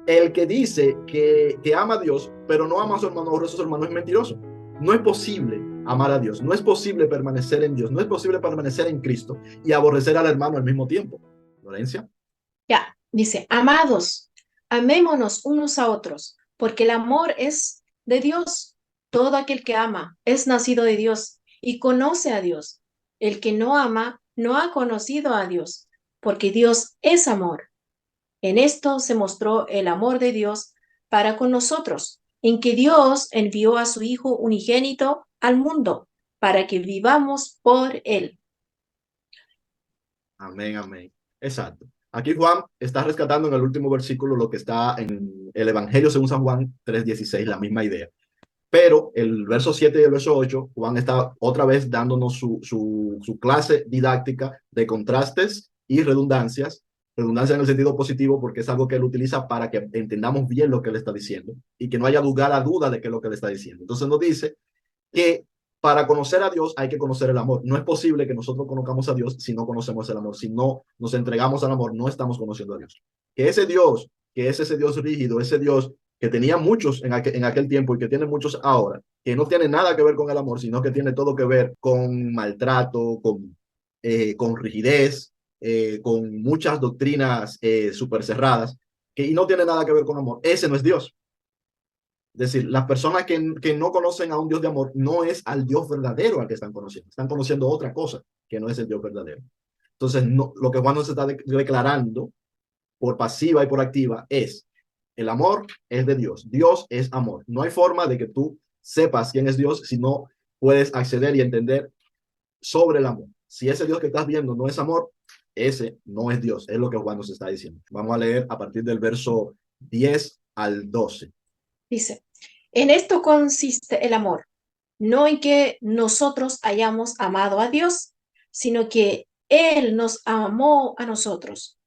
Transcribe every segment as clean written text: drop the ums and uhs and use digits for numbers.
El que dice que ama a Dios, pero no ama a su hermano o a su hermano es mentiroso. No es posible amar a Dios, no es posible permanecer en Dios, no es posible permanecer en Cristo y aborrecer al hermano al mismo tiempo. Florencia. Ya, dice, amados, amémonos unos a otros, porque el amor es de Dios. Todo aquel que ama es nacido de Dios y conoce a Dios. El que no ama no ha conocido a Dios, porque Dios es amor. En esto se mostró el amor de Dios para con nosotros, en que Dios envió a su Hijo unigénito al mundo para que vivamos por él. Amén, amén. Exacto. Aquí Juan está rescatando en el último versículo lo que está en el Evangelio según San Juan 3:16, la misma idea. Pero el verso 7 y el verso 8, Juan está otra vez dándonos su clase didáctica de contrastes y redundancias. Redundancia en el sentido positivo porque es algo que él utiliza para que entendamos bien lo que él está diciendo y que no haya lugar a duda de qué es lo que él está diciendo. Entonces nos dice que para conocer a Dios hay que conocer el amor. No es posible que nosotros conozcamos a Dios si no conocemos el amor. Si no nos entregamos al amor, no estamos conociendo a Dios. Que ese Dios, que es ese Dios rígido, ese Dios que tenía muchos en aquel tiempo y que tiene muchos ahora, que no tiene nada que ver con el amor, sino que tiene todo que ver con maltrato, con rigidez, con muchas doctrinas súper cerradas, y no tiene nada que ver con amor. Ese no es Dios. Es decir, las personas que no conocen a un Dios de amor no es al Dios verdadero al que están conociendo otra cosa que no es el Dios verdadero. Entonces, no, lo que Juan nos está declarando por pasiva y por activa es, el amor es de Dios, Dios es amor. No hay forma de que tú sepas quién es Dios si no puedes acceder y entender sobre el amor. Si ese Dios que estás viendo no es amor, ese no es Dios, es lo que Juan nos está diciendo. Vamos a leer a partir del verso 10 al 12. Dice, en esto consiste el amor, no en que nosotros hayamos amado a Dios, sino que Él nos amó a nosotros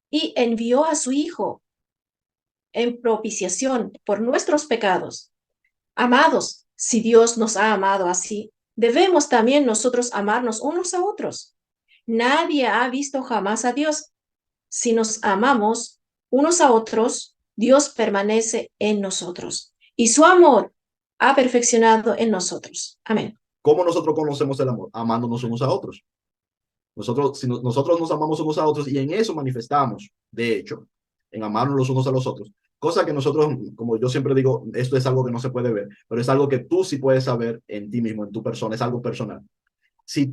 y envió a su Hijo en propiciación por nuestros pecados. Amados, si Dios nos ha amado así, debemos también nosotros amarnos unos a otros. Nadie ha visto jamás a Dios. Si nos amamos unos a otros, Dios permanece en nosotros y su amor ha perfeccionado en nosotros. Amén. ¿Cómo nosotros conocemos el amor? Amándonos unos a otros. Nosotros, si nosotros nos amamos unos a otros y en eso manifestamos, de hecho, en amarnos los unos a los otros, cosa que nosotros, como yo siempre digo, esto es algo que no se puede ver, pero es algo que tú sí puedes saber en ti mismo, en tu persona, es algo personal. Si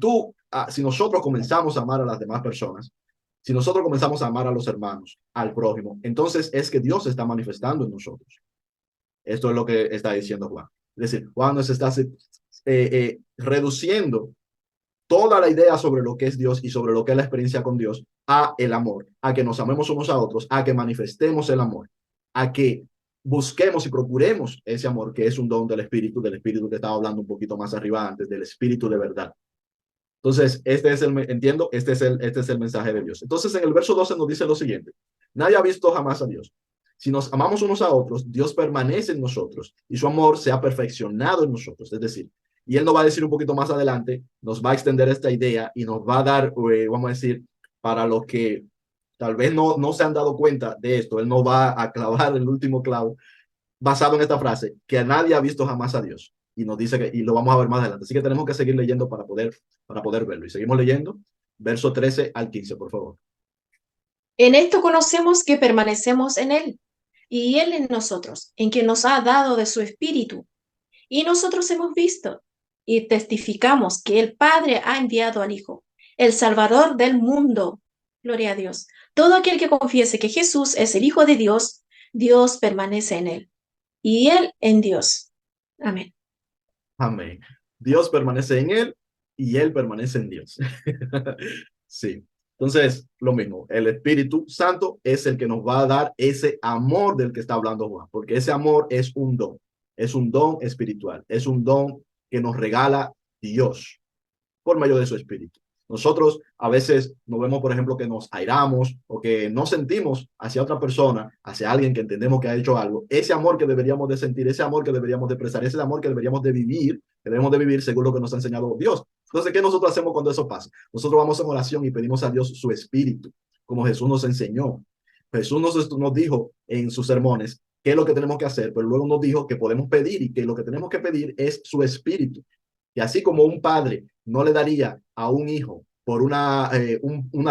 nosotros comenzamos a amar a las demás personas, si nosotros comenzamos a amar a los hermanos, al prójimo, entonces es que Dios se está manifestando en nosotros. Esto es lo que está diciendo Juan. Es decir, Juan nos está reduciendo toda la idea sobre lo que es Dios y sobre lo que es la experiencia con Dios a el amor, a que nos amemos unos a otros, a que manifestemos el amor, a que busquemos y procuremos ese amor que es un don del espíritu que estaba hablando un poquito más arriba antes, del espíritu de verdad. Entonces, entiendo, este es el mensaje de Dios. Entonces, en el verso 12 nos dice lo siguiente, nadie ha visto jamás a Dios. Si nos amamos unos a otros, Dios permanece en nosotros y su amor se ha perfeccionado en nosotros. Es decir, y él nos va a decir un poquito más adelante, nos va a extender esta idea y nos va a dar, vamos a decir, para los que tal vez no se han dado cuenta de esto, él nos va a clavar el último clavo basado en esta frase, que nadie ha visto jamás a Dios. Y nos dice que, y lo vamos a ver más adelante. Así que tenemos que seguir leyendo para poder verlo. Y seguimos leyendo, verso 13 al 15, por favor. En esto conocemos que permanecemos en Él y Él en nosotros, en que nos ha dado de su Espíritu. Y nosotros hemos visto y testificamos que el Padre ha enviado al Hijo, el Salvador del mundo. Gloria a Dios. Todo aquel que confiese que Jesús es el Hijo de Dios, Dios permanece en él y él en Dios. Amén. Amén. Dios permanece en él y él permanece en Dios. Sí. Entonces, lo mismo, el Espíritu Santo es el que nos va a dar ese amor del que está hablando Juan, porque ese amor es un don espiritual, es un don que nos regala Dios por medio de su espíritu. Nosotros a veces nos vemos, por ejemplo, que nos airamos o que no sentimos hacia otra persona, hacia alguien que entendemos que ha hecho algo. Ese amor que deberíamos de sentir, ese amor que deberíamos de expresar, ese amor que debemos de vivir según lo que nos ha enseñado Dios. Entonces, ¿qué nosotros hacemos cuando eso pasa? Nosotros vamos en oración y pedimos a Dios su espíritu, como Jesús nos enseñó. Jesús nos dijo en sus sermones qué es lo que tenemos que hacer, pero luego nos dijo que podemos pedir y que lo que tenemos que pedir es su espíritu. Y así como un padre no le daría a un hijo por una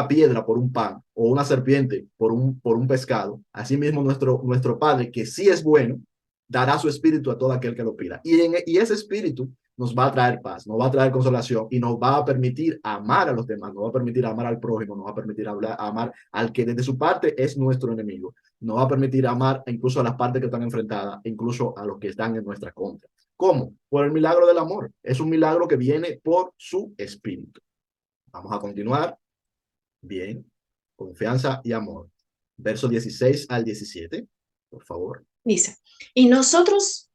piedra, por un pan, o una serpiente por un pescado, así mismo nuestro Padre, que sí es bueno, dará su espíritu a todo aquel que lo pida. Y ese espíritu nos va a traer paz, nos va a traer consolación y nos va a permitir amar a los demás, nos va a permitir amar al prójimo, nos va a permitir amar al que desde su parte es nuestro enemigo, nos va a permitir amar incluso a las partes que están enfrentadas, incluso a los que están en nuestra contra. ¿Cómo? Por el milagro del amor. Es un milagro que viene por su espíritu. Vamos a continuar. Bien. Confianza y amor. Verso 16 al 17, por favor. Dice, y nosotros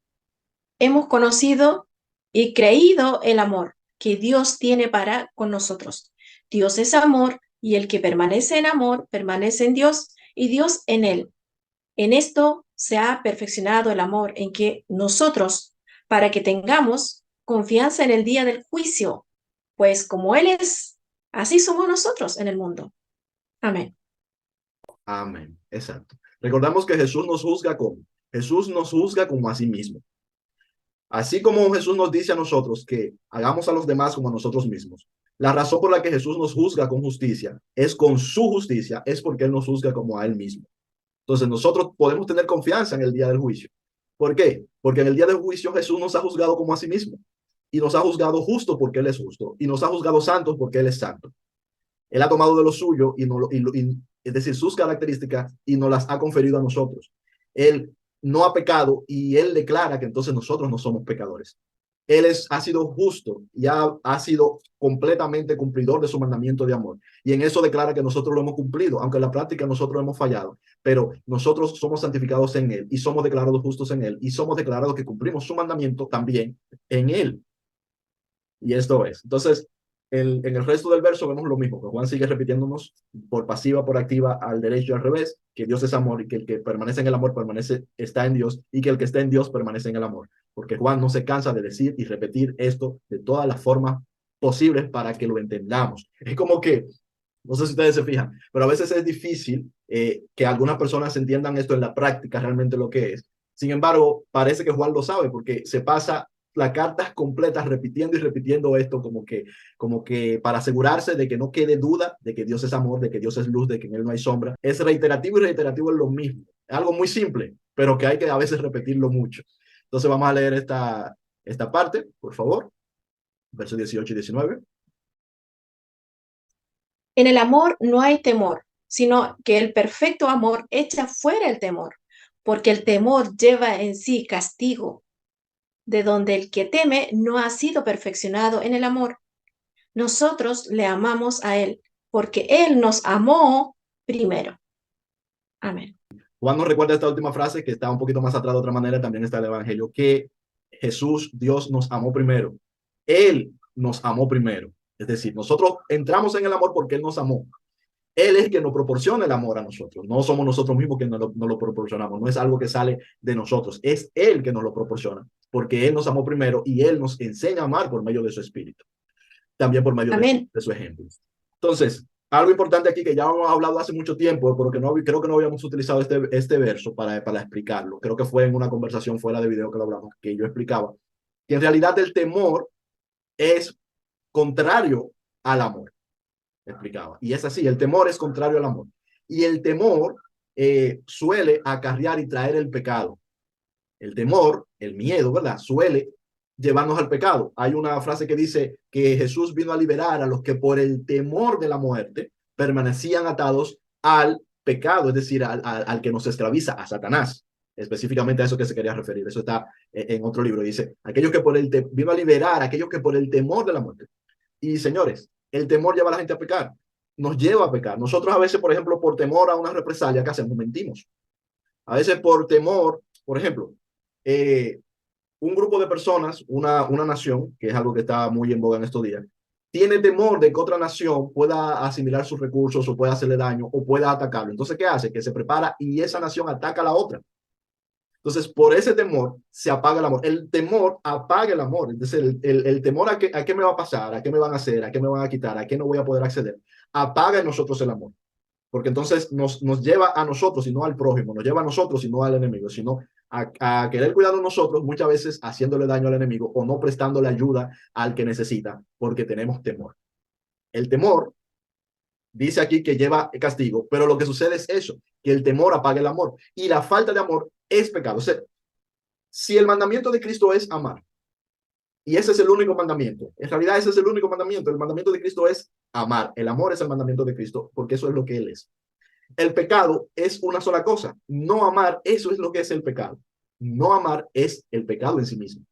hemos conocido y creído el amor que Dios tiene para con nosotros. Dios es amor y el que permanece en amor permanece en Dios y Dios en él. En esto se ha perfeccionado el amor en que nosotros, para que tengamos confianza en el día del juicio, pues como Él es, así somos nosotros en el mundo. Amén. Amén. Exacto. Recordamos que Jesús nos juzga como. Jesús nos juzga como a sí mismo. Así como Jesús nos dice a nosotros que hagamos a los demás como a nosotros mismos. La razón por la que Jesús nos juzga con justicia es con su justicia, es porque Él nos juzga como a Él mismo. Entonces nosotros podemos tener confianza en el día del juicio. ¿Por qué? Porque en el día del juicio Jesús nos ha juzgado como a sí mismo. Y nos ha juzgado justo porque Él es justo. Y nos ha juzgado santos porque Él es santo. Él ha tomado de lo suyo, es decir, sus características, y nos las ha conferido a nosotros. Él no ha pecado y Él declara que entonces nosotros no somos pecadores. Ha sido justo y ha sido completamente cumplidor de su mandamiento de amor. Y en eso declara que nosotros lo hemos cumplido, aunque en la práctica nosotros hemos fallado. Pero nosotros somos santificados en Él y somos declarados justos en Él y somos declarados que cumplimos su mandamiento también en Él. Y esto es. Entonces, en el resto del verso vemos lo mismo, que Juan sigue repitiéndonos por pasiva, por activa, al derecho y al revés, que Dios es amor y que el que permanece en el amor está en Dios y que el que está en Dios permanece en el amor. Porque Juan no se cansa de decir y repetir esto de todas las formas posibles para que lo entendamos. Es como que, no sé si ustedes se fijan, pero a veces es difícil que algunas personas entiendan esto en la práctica realmente lo que es. Sin embargo, parece que Juan lo sabe porque se pasa las cartas completas repitiendo y repitiendo esto como que para asegurarse de que no quede duda de que Dios es amor, de que Dios es luz, de que en Él no hay sombra. Es reiterativo y reiterativo en lo mismo. Es algo muy simple, pero que hay que a veces repetirlo mucho. Entonces vamos a leer esta parte, por favor. Versos 18 y 19. En el amor no hay temor, sino que el perfecto amor echa fuera el temor, porque el temor lleva en sí castigo, de donde el que teme no ha sido perfeccionado en el amor. Nosotros le amamos a Él, porque Él nos amó primero. Amén. Juan nos recuerda esta última frase que está un poquito más atrás de otra manera, también está el Evangelio, que Jesús, Dios nos amó primero. Él nos amó primero. Es decir, nosotros entramos en el amor porque Él nos amó. Él es el que nos proporciona el amor a nosotros. No somos nosotros mismos que nos lo proporcionamos. No es algo que sale de nosotros. Es Él que nos lo proporciona. Porque Él nos amó primero y Él nos enseña a amar por medio de su espíritu. También por medio Amén. de su ejemplo. Entonces, algo importante aquí que ya hemos hablado hace mucho tiempo, porque creo que no habíamos utilizado este verso para explicarlo. Creo que fue en una conversación fuera de video que lo hablamos, que yo explicaba que en realidad el temor es contrario al amor. Explicaba. Y es así, el temor es contrario al amor. Y el temor suele acarrear y traer el pecado. El temor, el miedo, ¿verdad? Suele llevarnos al pecado. Hay una frase que dice que Jesús vino a liberar a los que por el temor de la muerte permanecían atados al pecado, es decir, al que nos esclaviza, a Satanás. Específicamente a eso que se quería referir. Eso está en otro libro. Dice, aquellos que vino a liberar a aquellos que por el temor de la muerte. Y señores, el temor lleva a la gente a pecar. Nos lleva a pecar. Nosotros a veces, por ejemplo, por temor a una represalia, ¿qué hacemos? Mentimos. A veces por temor, por ejemplo, un grupo de personas, una nación, que es algo que está muy en boga en estos días, tiene temor de que otra nación pueda asimilar sus recursos o pueda hacerle daño o pueda atacarlo. Entonces, ¿qué hace? Que se prepara y esa nación ataca a la otra. Entonces, por ese temor se apaga el amor. El temor apaga el amor. Entonces, el temor a qué me va a pasar, a qué me van a hacer, a qué me van a quitar, a qué no voy a poder acceder, apaga en nosotros el amor. porque entonces nos lleva a nosotros y no al prójimo, nos lleva a nosotros y no al enemigo, sino a querer cuidar de nosotros, muchas veces haciéndole daño al enemigo o no prestándole ayuda al que necesita, porque tenemos temor. El temor dice aquí que lleva castigo, pero lo que sucede es eso, que el temor apaga el amor y la falta de amor es pecado. O sea, si el mandamiento de Cristo es amar, y ese es el único mandamiento, en realidad ese es el único mandamiento, el mandamiento de Cristo es amar, el amor es el mandamiento de Cristo, porque eso es lo que Él es. El pecado es una sola cosa, no amar, eso es lo que es el pecado. No amar es el pecado en sí mismo.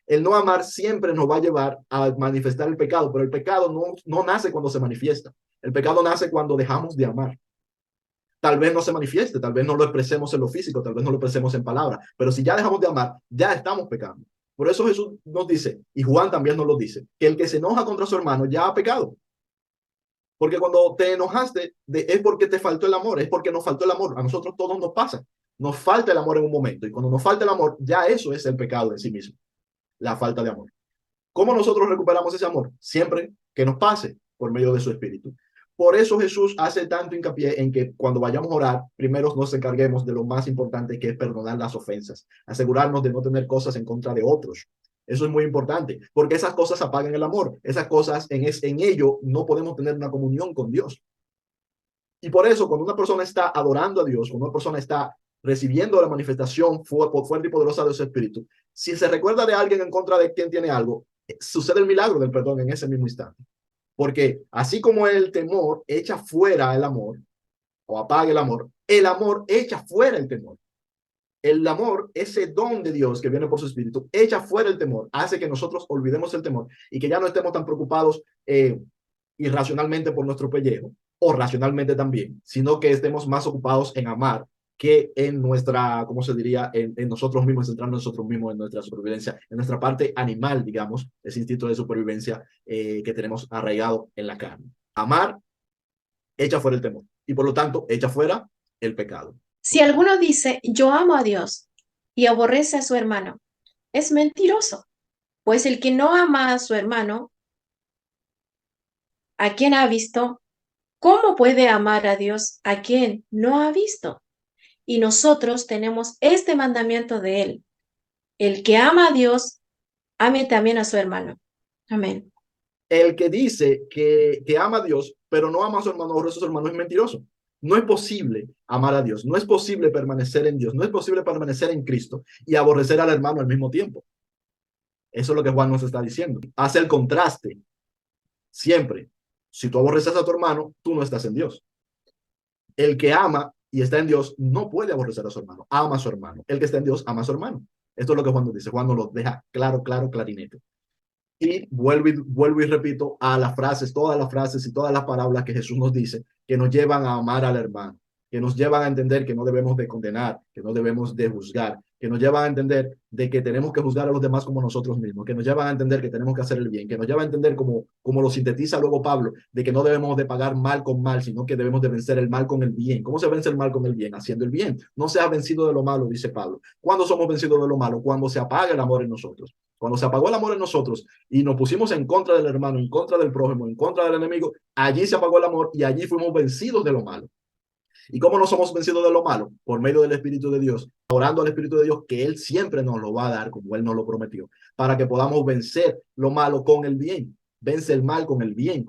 El no amar siempre nos va a llevar a manifestar el pecado, pero el pecado no nace cuando se manifiesta. El pecado nace cuando dejamos de amar. Tal vez no se manifieste, tal vez no lo expresemos en lo físico, tal vez no lo expresemos en palabras, pero si ya dejamos de amar, ya estamos pecando. Por eso Jesús nos dice, y Juan también nos lo dice, que el que se enoja contra su hermano ya ha pecado. Porque cuando te enojaste, es porque te faltó el amor, es porque nos faltó el amor. A nosotros todos nos pasa. Nos falta el amor en un momento, y cuando nos falta el amor, ya eso es el pecado en sí mismo, la falta de amor. ¿Cómo nosotros recuperamos ese amor? Siempre que nos pase por medio de su espíritu. Por eso Jesús hace tanto hincapié en que cuando vayamos a orar, primero nos encarguemos de lo más importante, que es perdonar las ofensas, asegurarnos de no tener cosas en contra de otros. Eso es muy importante, porque esas cosas apagan el amor. Esas cosas, en ello, no podemos tener una comunión con Dios. Y por eso, cuando una persona está adorando a Dios, cuando una persona está recibiendo la manifestación fuerte y poderosa de su espíritu, si se recuerda de alguien en contra de quien tiene algo, sucede el milagro del perdón en ese mismo instante. Porque así como el temor echa fuera el amor, o apaga el amor echa fuera el temor. El amor, ese don de Dios que viene por su espíritu, echa fuera el temor, hace que nosotros olvidemos el temor y que ya no estemos tan preocupados irracionalmente por nuestro pellejo, o racionalmente también, sino que estemos más ocupados en amar que en nuestra, ¿cómo se diría?, en nosotros mismos, centrando en nosotros mismos, en nuestra supervivencia, en nuestra parte animal, digamos, ese instinto de supervivencia que tenemos arraigado en la carne. Amar echa fuera el temor y por lo tanto echa fuera el pecado. Si alguno dice, yo amo a Dios y aborrece a su hermano, es mentiroso, pues el que no ama a su hermano, a quien ha visto, ¿cómo puede amar a Dios a quien no ha visto? Y nosotros tenemos este mandamiento de él: el que ama a Dios, ame también a su hermano. Amén. El que dice que ama a Dios, pero no ama a su hermano o a su hermano, es mentiroso. No es posible amar a Dios, no es posible permanecer en Dios, no es posible permanecer en Cristo y aborrecer al hermano al mismo tiempo. Eso es lo que Juan nos está diciendo. Hace el contraste siempre. Si tú aborreces a tu hermano, tú no estás en Dios. El que ama y está en Dios no puede aborrecer a su hermano, ama a su hermano. El que está en Dios ama a su hermano. Esto es lo que Juan nos dice. Juan nos lo deja claro, claro, clarinete. Y vuelvo y repito a las frases, todas las frases y todas las parábolas que Jesús nos dice, que nos llevan a amar al hermano, que nos llevan a entender que no debemos de condenar, que no debemos de juzgar, que nos llevan a entender de que tenemos que juzgar a los demás como nosotros mismos, que nos llevan a entender que tenemos que hacer el bien, que nos llevan a entender como lo sintetiza luego Pablo, de que no debemos de pagar mal con mal, sino que debemos de vencer el mal con el bien. ¿Cómo se vence el mal con el bien? Haciendo el bien. No se ha vencido de lo malo, dice Pablo. ¿Cuándo somos vencidos de lo malo? Cuando se apaga el amor en nosotros. Cuando se apagó el amor en nosotros y nos pusimos en contra del hermano, en contra del prójimo, en contra del enemigo, allí se apagó el amor y allí fuimos vencidos de lo malo. ¿Y cómo no somos vencidos de lo malo? Por medio del Espíritu de Dios, orando al Espíritu de Dios, que Él siempre nos lo va a dar, como Él nos lo prometió, para que podamos vencer lo malo con el bien. Vence el mal con el bien.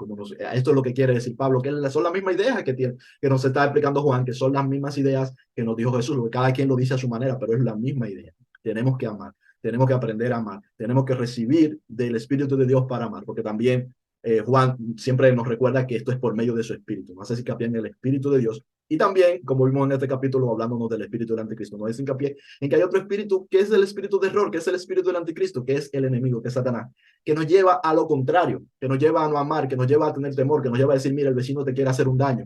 Esto es lo que quiere decir Pablo, que son las mismas ideas que nos está explicando Juan, que son las mismas ideas que nos dijo Jesús, que cada quien lo dice a su manera, pero es la misma idea. Tenemos que amar, tenemos que aprender a amar, tenemos que recibir del Espíritu de Dios para amar, porque también Juan siempre nos recuerda que esto es por medio de su Espíritu, no hace hincapié en el Espíritu de Dios. Y también, como vimos en este capítulo, hablándonos del espíritu del anticristo, no es hincapié en que hay otro espíritu que es el espíritu de error, que es el espíritu del anticristo, que es el enemigo, que es Satanás, que nos lleva a lo contrario, que nos lleva a no amar, que nos lleva a tener temor, que nos lleva a decir, mira, el vecino te quiere hacer un daño,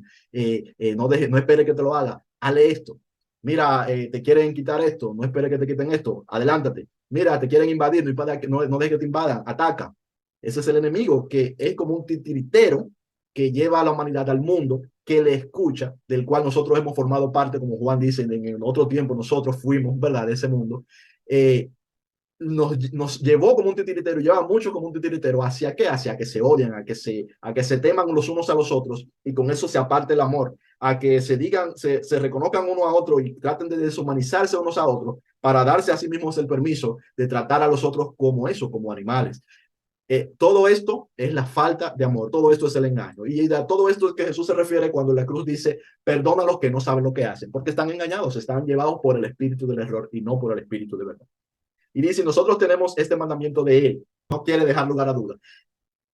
no espere que te lo haga, hazle esto. Mira, te quieren quitar esto, no espere que te quiten esto, adelántate. Mira, te quieren invadir, no dejes que te invadan, ataca. Ese es el enemigo, que es como un titiritero que lleva a la humanidad al mundo, que le escucha, del cual nosotros hemos formado parte, como Juan dice, en otro tiempo nosotros fuimos, ¿verdad?, de ese mundo. Nos llevó como un titiritero, lleva mucho como un titiritero, ¿hacia qué? Hacia que se odian, a que se teman los unos a los otros, y con eso se aparte el amor, a que se digan, se reconozcan uno a otro y traten de deshumanizarse unos a otros para darse a sí mismos el permiso de tratar a los otros como eso, como animales. Todo esto es la falta de amor, todo esto es el engaño. Y a todo esto es que Jesús se refiere cuando la cruz dice, perdona a los que no saben lo que hacen, porque están engañados, están llevados por el espíritu del error y no por el espíritu de verdad. Y dice, nosotros tenemos este mandamiento de él, no quiere dejar lugar a duda.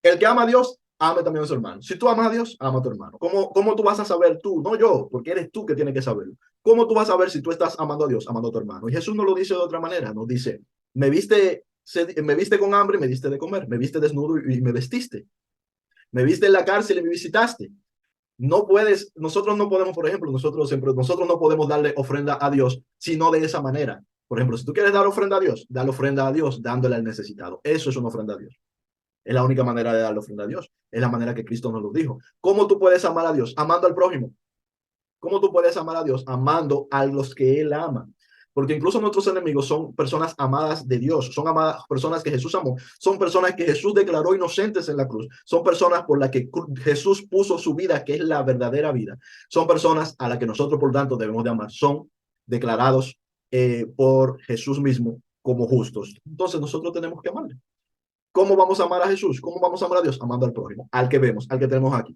El que ama a Dios, ame también a su hermano. Si tú amas a Dios, ama a tu hermano. ¿Cómo tú vas a saber tú? No yo, porque eres tú que tienes que saberlo. ¿Cómo tú vas a saber si tú estás amando a Dios, amando a tu hermano? Y Jesús no lo dice de otra manera, nos dice, me viste con hambre, me diste de comer, me viste desnudo y me vestiste, me viste en la cárcel y me visitaste. No puedes, nosotros no podemos, por ejemplo, nosotros no podemos darle ofrenda a Dios, sino de esa manera. Por ejemplo, si tú quieres dar ofrenda a Dios, dale ofrenda a Dios dándole al necesitado. Eso es una ofrenda a Dios. Es la única manera de darle ofrenda a Dios. Es la manera que Cristo nos lo dijo. ¿Cómo tú puedes amar a Dios? Amando al prójimo. ¿Cómo tú puedes amar a Dios? Amando a los que Él ama. Porque incluso nuestros enemigos son personas amadas de Dios, son amadas personas que Jesús amó, son personas que Jesús declaró inocentes en la cruz, son personas por las que Jesús puso su vida, que es la verdadera vida, son personas a las que nosotros por tanto debemos de amar, son declarados por Jesús mismo como justos. Entonces nosotros tenemos que amarle. ¿Cómo vamos a amar a Jesús? ¿Cómo vamos a amar a Dios? Amando al prójimo, al que vemos, al que tenemos aquí,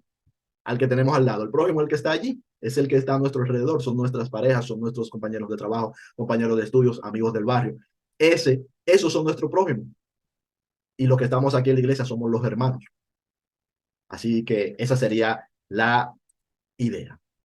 al que tenemos al lado. El prójimo, el que está allí, es el que está a nuestro alrededor, son nuestras parejas, son nuestros compañeros de trabajo, compañeros de estudios, amigos del barrio. Esos son nuestros prójimos. Y los que estamos aquí en la iglesia somos los hermanos. Así que esa sería la idea.